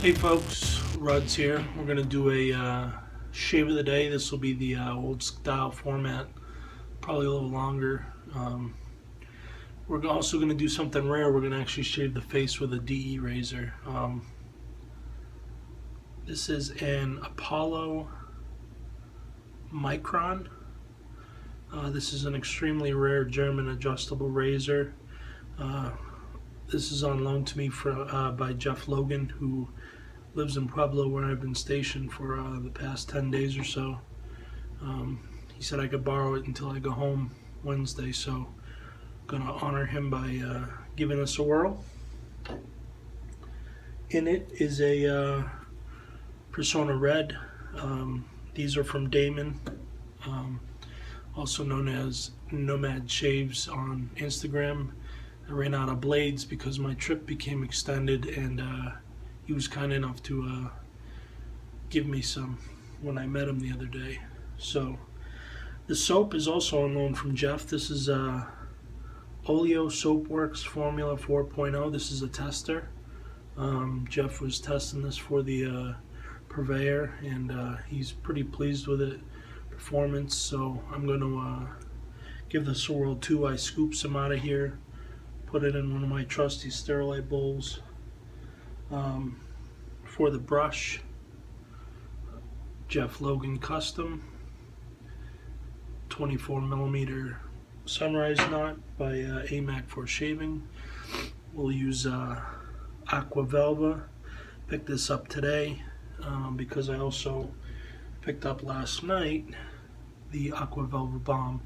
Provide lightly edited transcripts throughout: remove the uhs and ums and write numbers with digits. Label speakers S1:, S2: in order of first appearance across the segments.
S1: Hey folks, Ruds here. We're going to do a shave of the day. This will be the old style format, probably a little longer. We're also going to do something rare. We're going to actually shave the face with a DE razor. This is an Apollo Mikron. This is an extremely rare German adjustable razor. This is on loan to me by Jeff Logan, who lives in Pueblo, where I've been stationed for the past 10 days or so. He said I could borrow it until I go home Wednesday, so I'm gonna honor him by giving us a whirl. In it is a Persona Red. These are from Damon, also known as Nomad Shaves on Instagram. I ran out of blades because my trip became extended, and he was kind enough to give me some when I met him the other day. So the soap is also on loan from Jeff. This is Oleo Soapworks Formula 4.0. This is a tester. Jeff was testing this for the purveyor, and he's pretty pleased with it performance. So I'm going to give this a whirl too. I scooped some out of here, put it in one of my trusty Sterilite bowls. For the brush, Jeff Logan Custom 24mm Sunrise Knot by AMAC for shaving. We'll use Aqua Velva. Picked this up today because I also picked up last night the Aqua Velva Balm.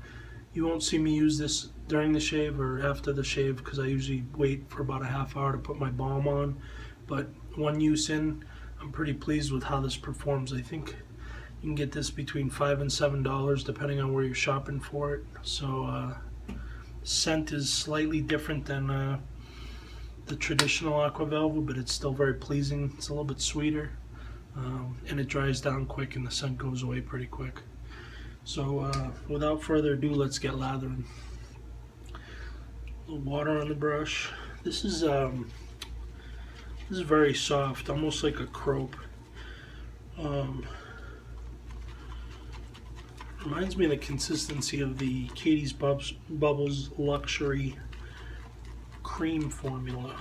S1: You won't see me use this during the shave or after the shave because I usually wait for about a half hour to put my balm on. But one use in, I'm pretty pleased with how this performs. I think you can get this between $5 and $7 depending on where you're shopping for it. So scent is slightly different than the traditional Aqua Velva, but it's still very pleasing. It's a little bit sweeter, and it dries down quick and the scent goes away pretty quick. So without further ado, let's get lathering. A little water on the brush. This is very soft, almost like a crope. Reminds me of the consistency of the Katie's Bubbles Luxury Cream formula,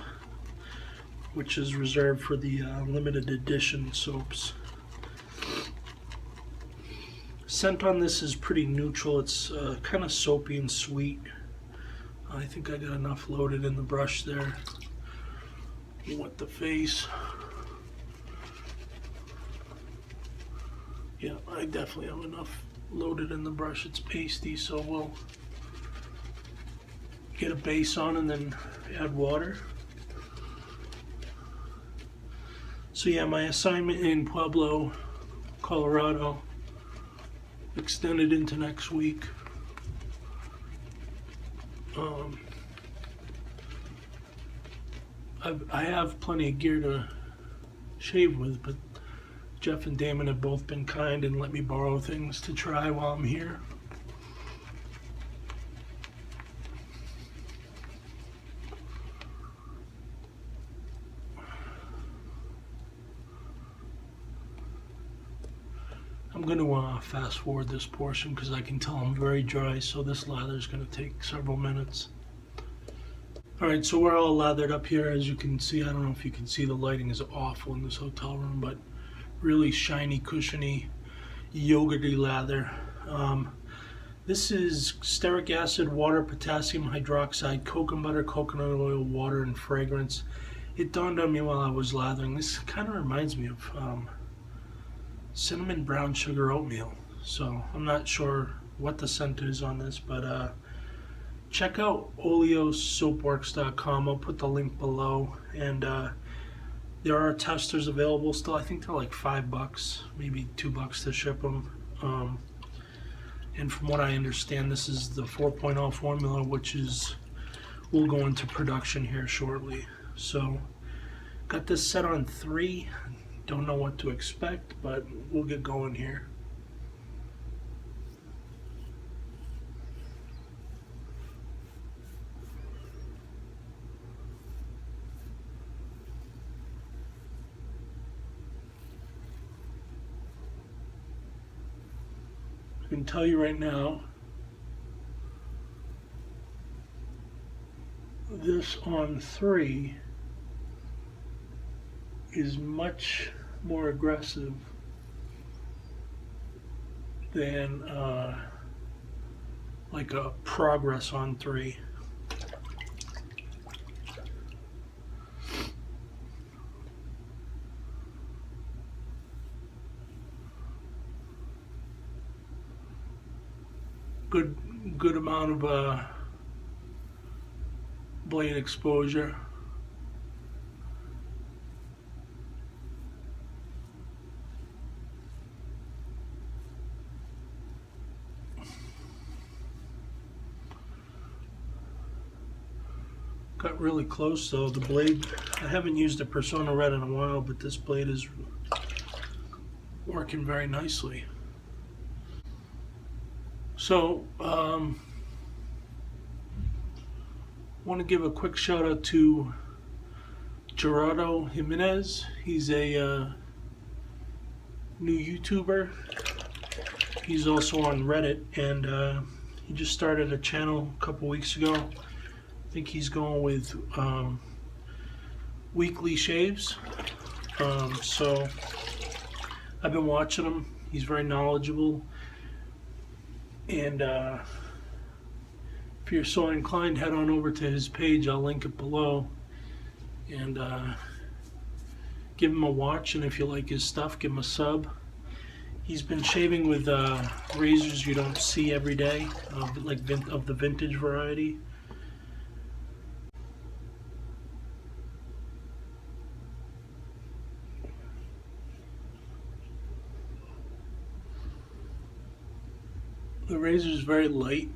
S1: which is reserved for the limited edition soaps. Scent on this is pretty neutral. It's kind of soapy and sweet. I think I got enough loaded in the brush there. Wet the face. Yeah, I definitely have enough loaded in the brush. It's pasty, so we'll get a base on and then add water. So yeah, my assignment in Pueblo, Colorado, extended into next week. I have plenty of gear to shave with, but Jeff and Damon have both been kind and let me borrow things to try while I'm here. I'm going to fast forward this portion because I can tell I'm very dry, so this lather is going to take several minutes. Alright, so we're all lathered up here, as you can see. I don't know if you can see, the lighting is awful in this hotel room, but really shiny, cushiony, yogurty lather. This is stearic acid, water, potassium hydroxide, coconut butter, coconut oil, water, and fragrance. It dawned on me while I was lathering, this kind of reminds me of cinnamon brown sugar oatmeal. So I'm not sure what the scent is on this, but check out oleosoapworks.com. I'll put the link below, and there are testers available still. I think they're like $5, maybe $2 to ship them. And from what I understand, this is the 4.0 formula, which will go into production here shortly. So got this set on 3. Don't know what to expect, but we'll get going here. I can tell you right now, this on 3 is much more aggressive than like a progress on 3. Good amount of blade exposure. Got really close though. The blade, I haven't used a Persona Red in a while, but this blade is working very nicely. So, want to give a quick shout out to Gerardo Jimenez. He's a new YouTuber. He's also on Reddit, and he just started a channel a couple weeks ago. I think he's going with weekly shaves. So I've been watching him. He's very knowledgeable, and if you're so inclined, head on over to his page. I'll link it below, and give him a watch. And if you like his stuff, give him a sub. He's been shaving with razors you don't see every day, like of the vintage variety. The razor is very light.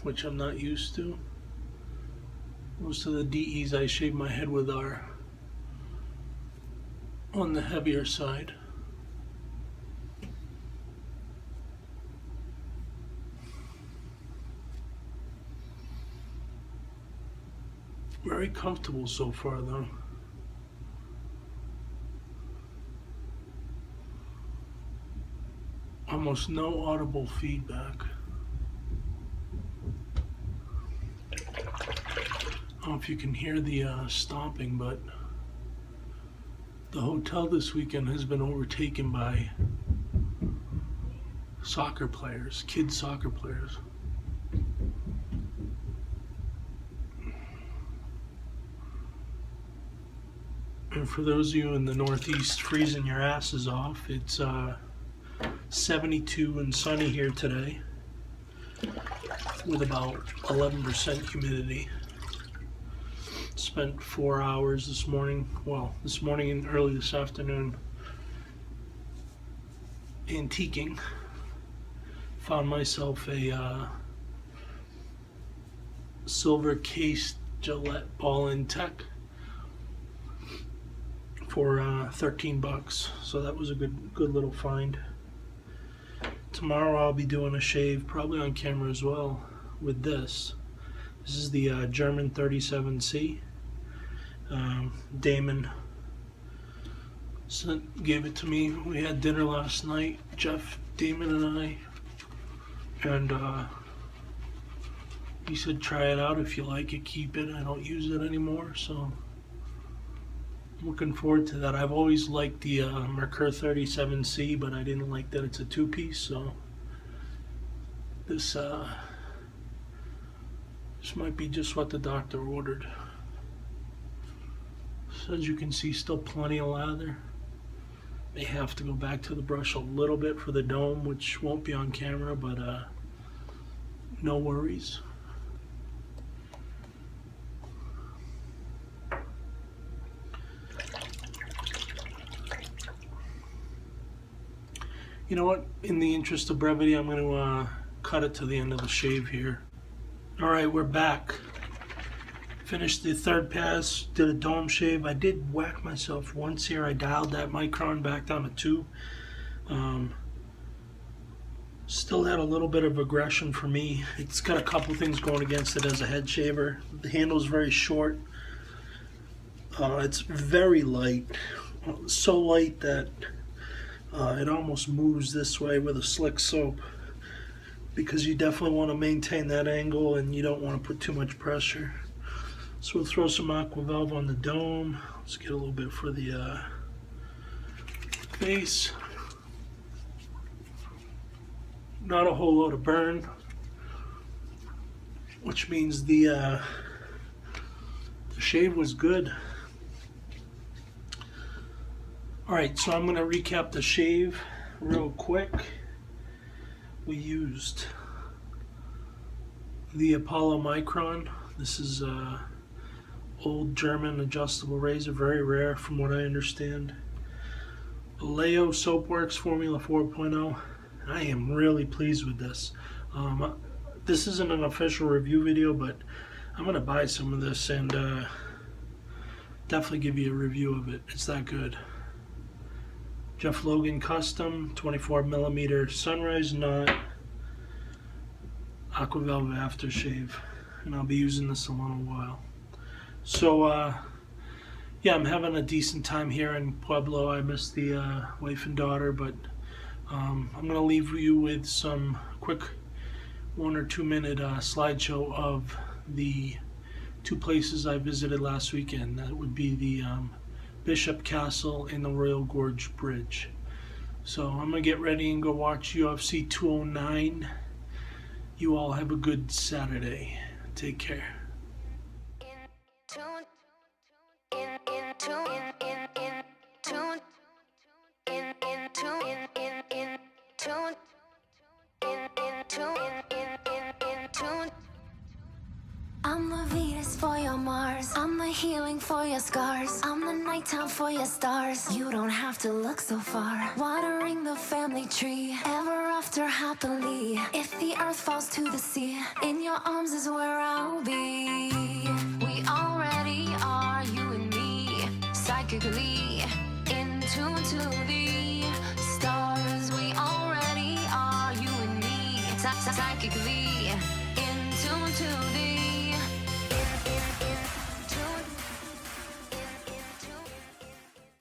S1: Which I'm not used to. Most of the DEs I shave my head with are on the heavier side. Very comfortable so far though. Almost no audible feedback. I don't know if you can hear the stomping, but the hotel this weekend has been overtaken by soccer players, kids soccer players. And for those of you in the Northeast freezing your asses off, it's 72 and sunny here today with about 11% humidity. Spent 4 hours this morning, well, this morning and early this afternoon, antiquing. Found myself a silver cased Gillette Ball-In Tech for 13 bucks. So that was a good little find. Tomorrow I'll be doing a shave, probably on camera as well, with this. This is the German 37C. Damon gave it to me. We had dinner last night, Jeff, Damon, and I, and he said try it out. If you like it, keep it. I don't use it anymore, so I'm looking forward to that. I've always liked the Merkur 37C, but I didn't like that it's a two-piece, so this might be just what the doctor ordered. So as you can see, still plenty of lather. May have to go back to the brush a little bit for the dome, which won't be on camera, but no worries. You know what? In the interest of brevity, I'm going to cut it to the end of the shave here. All right, we're back. Finished the third pass, did a dome shave. I did whack myself once here. I dialed that Mikron back down to 2. Still had a little bit of aggression for me. It's got a couple things going against it as a head shaver. The handle's very short. It's very light so light that it almost moves this way with a slick soap, because you definitely want to maintain that angle and you don't want to put too much pressure. So we'll throw some aqua velva on the dome. Let's get a little bit for the base. Not a whole lot of burn, which means the shave was good. Alright, so I'm going to recap the shave real quick. We used the Apollo Mikron. This is a old German adjustable razor, very rare from what I understand. Leo Soapworks Formula 4.0. I am really pleased with this. This isn't an official review video, but I'm going to buy some of this and definitely give you a review of it. It's that good. Jeff Logan Custom 24mm Sunrise Knot Aqua Velva Aftershave, and I'll be using this a little while. So yeah, I'm having a decent time here in Pueblo. I miss the wife and daughter, but I'm going to leave you with some quick 1 or 2 minute slideshow of the 2 places I visited last weekend. That would be the Bishop Castle and the Royal Gorge Bridge. So I'm going to get ready and go watch UFC 209. You all have a good Saturday. Take care.
S2: I'm the Venus for your Mars. I'm the healing for your scars. I'm the nighttime for your stars. You don't have to look so far. Watering the family tree, ever after happily. If the earth falls to the sea, in your arms is where I'll be. We already are, you and me, psychically in tune to the stars. We already are, you and me, psychically in tune to the